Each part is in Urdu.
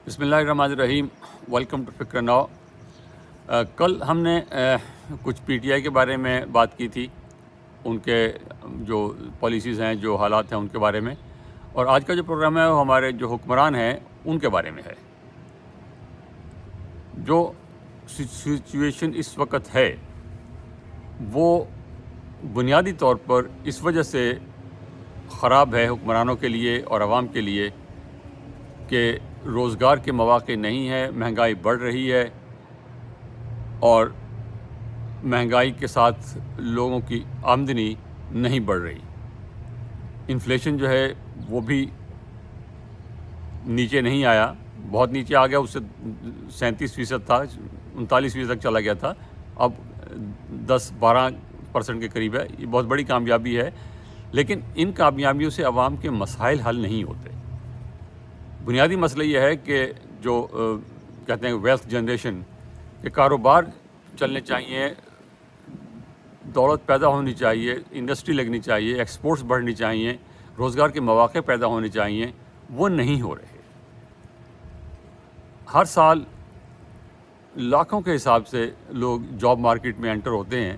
بسم اللہ الرحمن الرحیم. ویلکم ٹو فکر نو. کل ہم نے کچھ پی ٹی آئی کے بارے میں بات کی تھی، ان کے جو پالیسیز ہیں، جو حالات ہیں ان کے بارے میں، اور آج کا جو پروگرام ہے وہ ہمارے جو حکمران ہیں ان کے بارے میں ہے. جو سچویشن اس وقت ہے وہ بنیادی طور پر اس وجہ سے خراب ہے حکمرانوں کے لیے اور عوام کے لیے کہ روزگار کے مواقع نہیں ہے، مہنگائی بڑھ رہی ہے، اور مہنگائی کے ساتھ لوگوں کی آمدنی نہیں بڑھ رہی. انفلیشن جو ہے وہ بھی نیچے نہیں آیا، بہت نیچے آ گیا، اس سے 37% تھا، 39% تک چلا گیا تھا، اب 10-12% کے قریب ہے. یہ بہت بڑی کامیابی ہے، لیکن ان کامیابیوں سے عوام کے مسائل حل نہیں ہوتے. بنیادی مسئلہ یہ ہے کہ جو کہتے ہیں ویلتھ جنریشن، کہ کاروبار چلنے چاہیے، دولت پیدا ہونی چاہیے، انڈسٹری لگنی چاہیے، ایکسپورٹس بڑھنی چاہیے، روزگار کے مواقع پیدا ہونے چاہیے، وہ نہیں ہو رہے. ہر سال لاکھوں کے حساب سے لوگ جاب مارکیٹ میں انٹر ہوتے ہیں،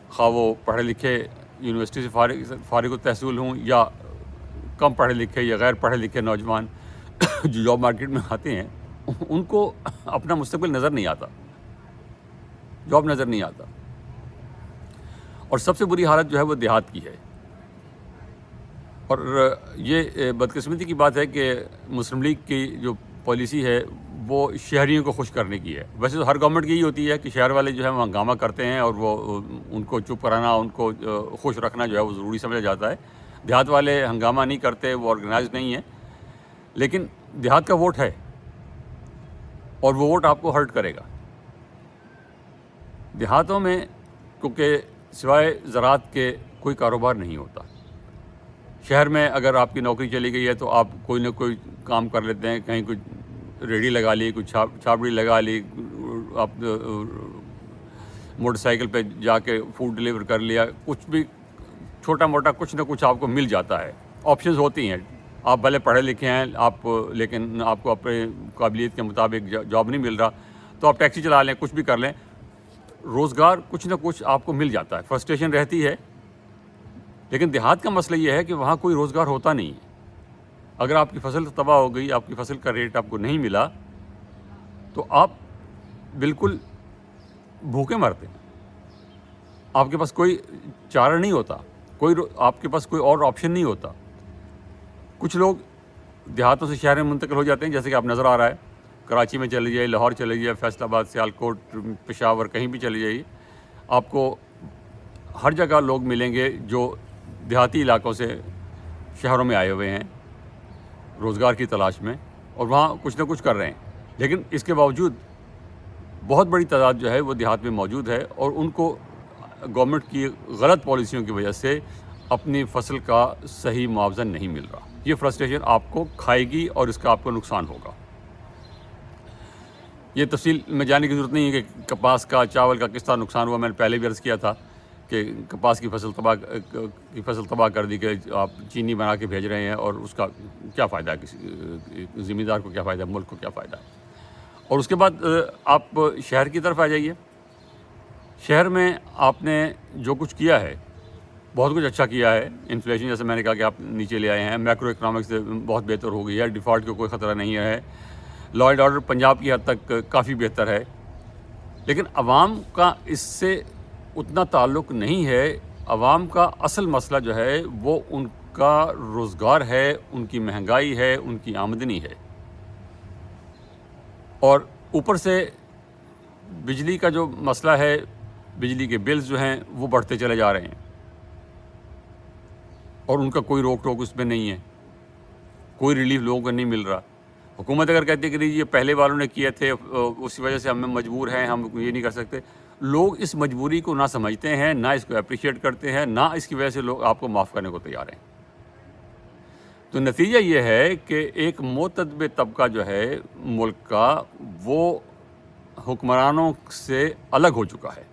خواہ وہ پڑھے لکھے یونیورسٹی سے فارغ التحصیل ہوں یا کم پڑھے لکھے یا غیر پڑھے لکھے نوجوان جو جاب مارکیٹ میں آتے ہیں، ان کو اپنا مستقبل نظر نہیں آتا، جاب نظر نہیں آتا. اور سب سے بری حالت جو ہے وہ دیہات کی ہے. اور یہ بدقسمتی کی بات ہے کہ مسلم لیگ کی جو پالیسی ہے وہ شہریوں کو خوش کرنے کی ہے. ویسے تو ہر گورنمنٹ کی یہی ہوتی ہے کہ شہر والے جو ہے وہ ہنگامہ کرتے ہیں اور وہ ان کو چپ کرانا، ان کو خوش رکھنا جو ہے وہ ضروری سمجھا جاتا ہے. دیہات والے ہنگامہ نہیں کرتے، وہ آرگنائز نہیں ہیں، لیکن دیہات کا ووٹ ہے اور وہ ووٹ آپ کو ہرٹ کرے گا. دیہاتوں میں کیونکہ سوائے زراعت کے کوئی کاروبار نہیں ہوتا. شہر میں اگر آپ کی نوکری چلی گئی ہے تو آپ کوئی نہ کوئی کام کر لیتے ہیں، کہیں کوئی ریڑھی لگا لی، کوئی چھاپڑی لگا لی، آپ موٹر سائیکل پہ جا کے فوڈ ڈلیور کر لیا، کچھ بھی چھوٹا موٹا کچھ نہ کچھ آپ کو مل جاتا ہے. آپشنز ہوتی ہیں. آپ بھلے پڑھے لکھے ہیں لیکن آپ کو اپنے قابلیت کے مطابق جاب نہیں مل رہا تو آپ ٹیکسی چلا لیں، کچھ بھی کر لیں، روزگار کچھ نہ کچھ آپ کو مل جاتا ہے. فرسٹریشن رہتی ہے، لیکن دیہات کا مسئلہ یہ ہے کہ وہاں کوئی روزگار ہوتا نہیں ہے. اگر آپ کی فصل تباہ ہو گئی، آپ کی فصل کا ریٹ آپ کو نہیں ملا تو آپ بالکل بھوکے مرتے ہیں. آپ کے پاس کوئی چارہ نہیں ہوتا، آپ کے پاس کوئی اور آپشن نہیں ہوتا. کچھ لوگ دیہاتوں سے شہر میں منتقل ہو جاتے ہیں، جیسے کہ آپ نظر آ رہا ہے، کراچی میں چلے جائیے، لاہور چلے جائیے، فیصل آباد، سیالکوٹ، پشاور، کہیں بھی چلے جائیے، آپ کو ہر جگہ لوگ ملیں گے جو دیہاتی علاقوں سے شہروں میں آئے ہوئے ہیں روزگار کی تلاش میں، اور وہاں کچھ نہ کچھ کر رہے ہیں. لیکن اس کے باوجود بہت بڑی تعداد جو ہے وہ دیہات میں موجود ہے، اور ان کو گورنمنٹ کی غلط پالیسیوں کی وجہ سے اپنی فصل کا صحیح معاوضہ نہیں مل رہا. یہ فرسٹریشن آپ کو کھائے گی اور اس کا آپ کو نقصان ہوگا. یہ تفصیل میں جانے کی ضرورت نہیں ہے کہ کپاس کا، چاول کا کس طرح نقصان ہوا. میں نے پہلے بھی عرض کیا تھا کہ کپاس کی فصل تباہ کر دی کہ آپ چینی بنا کے بھیج رہے ہیں، اور اس کا کیا فائدہ ہے، کسی ذمہ کو کیا فائدہ ہے، ملک کو کیا فائدہ ہے. اور اس کے بعد آپ شہر کی طرف آ جائیے. شہر میں آپ نے جو کچھ کیا ہے بہت کچھ اچھا کیا ہے. انفلیشن جیسے میں نے کہا کہ آپ نیچے لے آئے ہیں، میکرو اکنامکس سے بہت بہتر ہو گئی ہے، ڈیفالٹ کا کوئی خطرہ نہیں ہے، لا اینڈ آرڈر پنجاب کی حد تک کافی بہتر ہے. لیکن عوام کا اس سے اتنا تعلق نہیں ہے. عوام کا اصل مسئلہ جو ہے وہ ان کا روزگار ہے، ان کی مہنگائی ہے، ان کی آمدنی ہے. اور اوپر سے بجلی کا جو مسئلہ ہے، بجلی کے بلز جو ہیں وہ بڑھتے چلے جا رہے ہیں، اور ان کا کوئی روک ٹوک اس میں نہیں ہے، کوئی ریلیف لوگوں کو نہیں مل رہا. حکومت اگر کہتی ہے کہ یہ پہلے والوں نے کیے تھے، اسی وجہ سے ہم مجبور ہیں، ہم یہ نہیں کر سکتے. لوگ اس مجبوری کو نہ سمجھتے ہیں، نہ اس کو اپریشیٹ کرتے ہیں، نہ اس کی وجہ سے لوگ آپ کو معاف کرنے کو تیار ہیں. تو نتیجہ یہ ہے کہ ایک معتدب طبقہ جو ہے ملک کا، وہ حکمرانوں سے الگ ہو چکا ہے.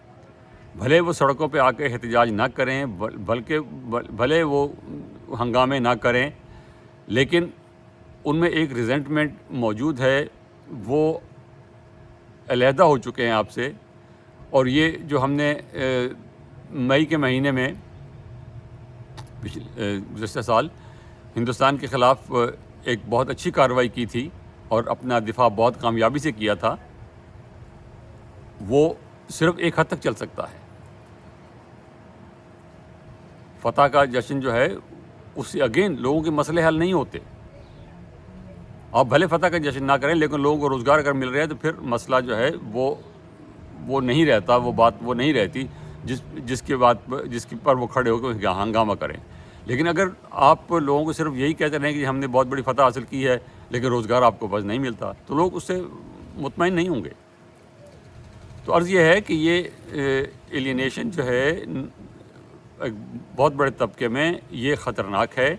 بھلے وہ سڑکوں پہ آ کے احتجاج نہ کریں، بھلے وہ ہنگامے نہ کریں، لیکن ان میں ایک ریزنٹمنٹ موجود ہے، وہ علیحدہ ہو چکے ہیں آپ سے. اور یہ جو ہم نے مئی کے مہینے میں گزشتہ سال ہندوستان کے خلاف ایک بہت اچھی کارروائی کی تھی اور اپنا دفاع بہت کامیابی سے کیا تھا، وہ صرف ایک حد تک چل سکتا ہے. فتح کا جشن جو ہے اس سے اگین لوگوں کے مسئلے حل نہیں ہوتے. آپ بھلے فتح کا جشن نہ کریں لیکن لوگوں کو روزگار اگر مل رہا ہے تو پھر مسئلہ جو ہے وہ نہیں رہتا، وہ بات وہ نہیں رہتی جس کے پر وہ کھڑے ہو کے ہنگامہ کریں. لیکن اگر آپ لوگوں کو صرف یہی کہتے رہیں کہ ہم نے بہت بڑی فتح حاصل کی ہے لیکن روزگار آپ کو بس نہیں ملتا، تو لوگ اس سے مطمئن نہیں ہوں گے. تو عرض یہ ہے کہ یہ ایلینیشن جو ہے ایک بہت بڑے طبقے میں یہ خطرناک ہے،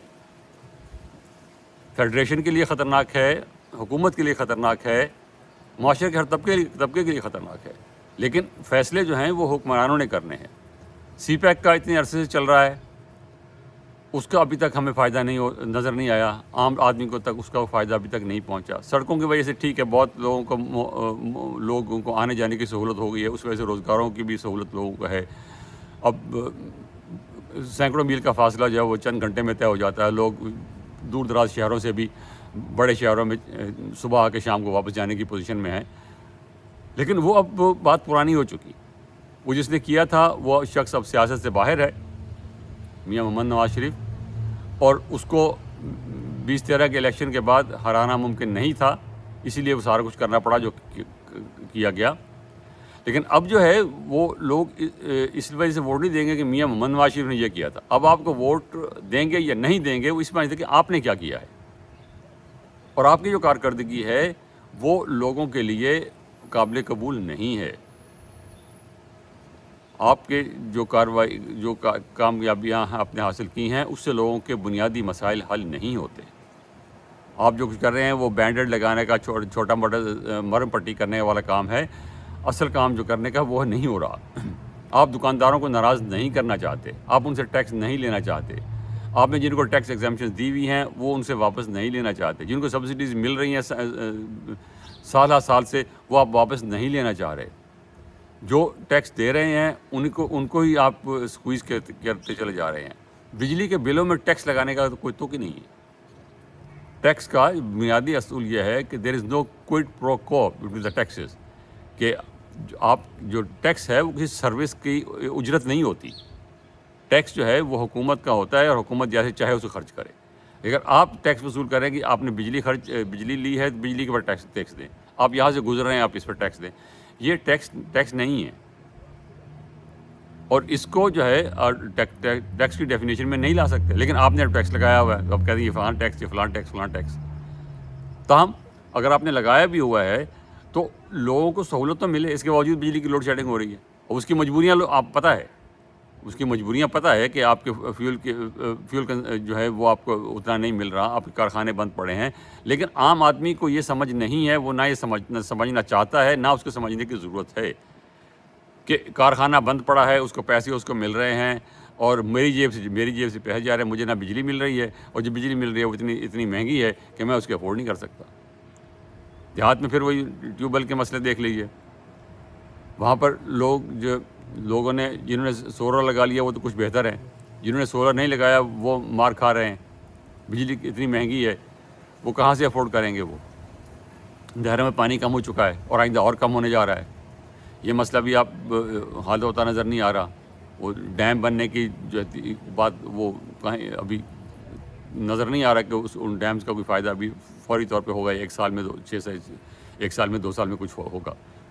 فیڈریشن کے لیے خطرناک ہے، حکومت کے لیے خطرناک ہے، معاشرے کے ہر طبقے کے لیے خطرناک ہے. لیکن فیصلے جو ہیں وہ حکمرانوں نے کرنے ہیں. سی پیک کا اتنے عرصے سے چل رہا ہے، اس کا ابھی تک ہمیں فائدہ نظر نہیں آیا، عام آدمی کو تک اس کا فائدہ ابھی تک نہیں پہنچا. سڑکوں کی وجہ سے ٹھیک ہے، بہت لوگوں کو آنے جانے کی سہولت ہو گئی ہے، اس وجہ سے روزگاروں کی بھی سہولت لوگوں کو ہے. اب سینکڑوں میل کا فاصلہ جو ہے وہ چند گھنٹے میں طے ہو جاتا ہے. لوگ دور دراز شہروں سے بھی بڑے شہروں میں صبح آ کے شام کو واپس جانے کی پوزیشن میں ہیں. لیکن وہ اب بات پرانی ہو چکی. وہ جس نے کیا تھا وہ شخص اب سیاست سے باہر ہے، میاں محمد نواز شریف، اور اس کو 2013 کے الیکشن کے بعد ہرانا ممکن نہیں تھا، اسی لیے وہ سارا کچھ کرنا پڑا جو کیا گیا. لیکن اب جو ہے وہ لوگ اس وجہ سے ووٹ نہیں دیں گے کہ میاں محمد نواز شریف نے یہ کیا تھا. اب آپ کو ووٹ دیں گے یا نہیں دیں گے وہ اس بات ہے کہ آپ نے کیا کیا ہے، اور آپ کی جو کارکردگی ہے وہ لوگوں کے لیے قابل قبول نہیں ہے. آپ کے جو کامیابیاں آپ نے حاصل کی ہیں اس سے لوگوں کے بنیادی مسائل حل نہیں ہوتے. آپ جو کچھ کر رہے ہیں وہ بینڈیڈ لگانے کا، چھوٹا موٹا مرم پٹی کرنے والا کام ہے. اصل کام جو کرنے کا وہ نہیں ہو رہا. آپ دکانداروں کو ناراض نہیں کرنا چاہتے، آپ ان سے ٹیکس نہیں لینا چاہتے. آپ نے جن کو ٹیکس ایگزمپشن دی ہوئی ہیں وہ ان سے واپس نہیں لینا چاہتے. جن کو سبسڈیز مل رہی ہیں سال ہر سال سے وہ آپ واپس نہیں لینا چاہ رہے. جو ٹیکس دے رہے ہیں ان کو ہی آپ اسکویز کرتے چلے جا رہے ہیں. بجلی کے بلوں میں ٹیکس لگانے کا تو کوئی توقع نہیں ہے. ٹیکس کا بنیادی اصول یہ ہے کہ دیر از نو کوئڈ پرو کو بٹوین دا ٹیکسز، کہ آپ جو ٹیکس ہے وہ کسی سروس کی اجرت نہیں ہوتی. ٹیکس جو ہے وہ حکومت کا ہوتا ہے اور حکومت جیسے چاہے اسے خرچ کرے. اگر آپ ٹیکس وصول کریں کہ آپ نے بجلی لی ہے تو بجلی کے اوپر ٹیکس دیں، آپ یہاں سے گزر رہے ہیں آپ اس پر ٹیکس دیں. یہ ٹیکس نہیں ہے، اور اس کو جو ہے ٹیکس کی ڈیفینیشن میں نہیں لا سکتے. لیکن آپ نے ٹیکس لگایا ہوا ہے، آپ کہتے ہیں یہ فلاں ٹیکس، یہ فلاں ٹیکس، فلاں ٹیکس. تاہم اگر آپ نے لگایا بھی ہوا ہے تو لوگوں کو سہولت تو ملے، اس کے باوجود بجلی کی لوڈ شیڈنگ ہو رہی ہے. اور اس کی مجبوریاں آپ پتہ ہے، اس کی مجبوریاں پتہ ہے کہ آپ کے فیول جو ہے وہ آپ کو اتنا نہیں مل رہا، آپ کے کارخانے بند پڑے ہیں. لیکن عام آدمی کو یہ سمجھ نہیں ہے، وہ نہ یہ سمجھنا چاہتا ہے، نہ اس کو سمجھنے کی ضرورت ہے کہ کارخانہ بند پڑا ہے، اس کو پیسے اس کو مل رہے ہیں اور میری جیب سے پیسے جا رہے ہیں. مجھے نہ بجلی مل رہی ہے، اور جو بجلی مل رہی ہے وہ اتنی مہنگی ہے کہ میں اس کو افورڈ نہیں کر سکتا. دیہات میں پھر وہی ٹیوب ویل کے مسئلے دیکھ لیجیے. وہاں پر لوگوں نے جنہوں نے سولر لگا لیا وہ تو کچھ بہتر ہیں، جنہوں نے سولر نہیں لگایا وہ مار کھا رہے ہیں. بجلی اتنی مہنگی ہے، وہ کہاں سے افورڈ کریں گے؟ وہ نہروں میں پانی کم ہو چکا ہے اور آئندہ اور کم ہونے جا رہا ہے. یہ مسئلہ بھی آپ حل ہوتا نظر نہیں آ رہا. وہ ڈیم بننے کی جو بات وہ کہیں ابھی نظر نہیں آ رہا کہ ان ڈیمز کا کوئی فائدہ ابھی فوری طور پہ ہوگا. ایک سال میں 2 سال میں کچھ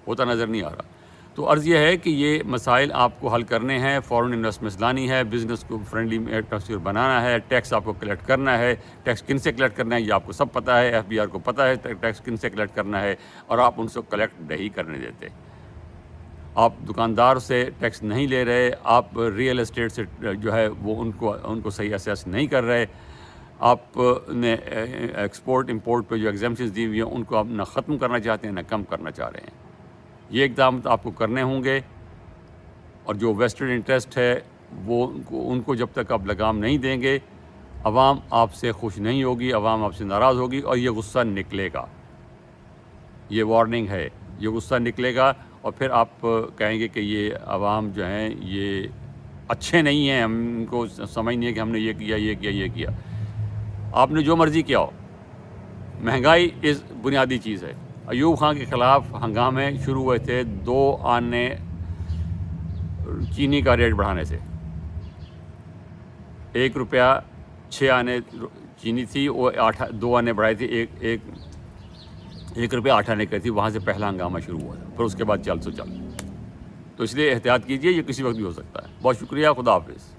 ہوتا نظر نہیں آ رہا. تو عرض یہ ہے کہ یہ مسائل آپ کو حل کرنے ہیں، فورن انویسٹمنٹس لانی ہے، بزنس کو فرینڈلی ایٹماسفیئر بنانا ہے، ٹیکس آپ کو کلیکٹ کرنا ہے. ٹیکس کن سے کلیکٹ کرنا ہے یہ آپ کو سب پتہ ہے، FBR کو پتہ ہے ٹیکس کن سے کلیکٹ کرنا ہے، اور آپ ان سے کلیکٹ نہیں کرنے دیتے. آپ دکاندار سے ٹیکس نہیں لے رہے، آپ ریئل اسٹیٹ سے جو ہے وہ ان کو صحیح اسیس نہیں کر رہے. آپ نے ایکسپورٹ امپورٹ پہ جو ایگزمپشنز دی ہوئی ہیں ان کو آپ نہ ختم کرنا چاہتے ہیں نہ کم کرنا چاہ رہے ہیں. یہ اقدامات آپ کو کرنے ہوں گے، اور جو ویسٹرن انٹرسٹ ہے وہ ان کو جب تک آپ لگام نہیں دیں گے عوام آپ سے خوش نہیں ہوگی، عوام آپ سے ناراض ہوگی اور یہ غصہ نکلے گا. یہ وارننگ ہے، یہ غصہ نکلے گا اور پھر آپ کہیں گے کہ یہ عوام جو ہیں یہ اچھے نہیں ہیں، ہم ان کو سمجھ نہیں ہے کہ ہم نے یہ کیا یہ کیا یہ کیا. آپ نے جو مرضی کیا ہو، مہنگائی اس بنیادی چیز ہے. ایوب خان کے خلاف ہنگامے شروع ہوئے تھے 2 آنے چینی کا ریٹ بڑھانے سے. 1 روپیہ 6 آنے چینی تھی، وہ 2 آنے بڑھائی تھی، 1 روپیہ 8 آنے کی تھی. وہاں سے پہلا ہنگامہ شروع ہوا تھا، پھر اس کے بعد چل. تو اس لیے احتیاط کیجیے، یہ کسی وقت بھی ہو سکتا ہے. بہت شکریہ، خدا حافظ.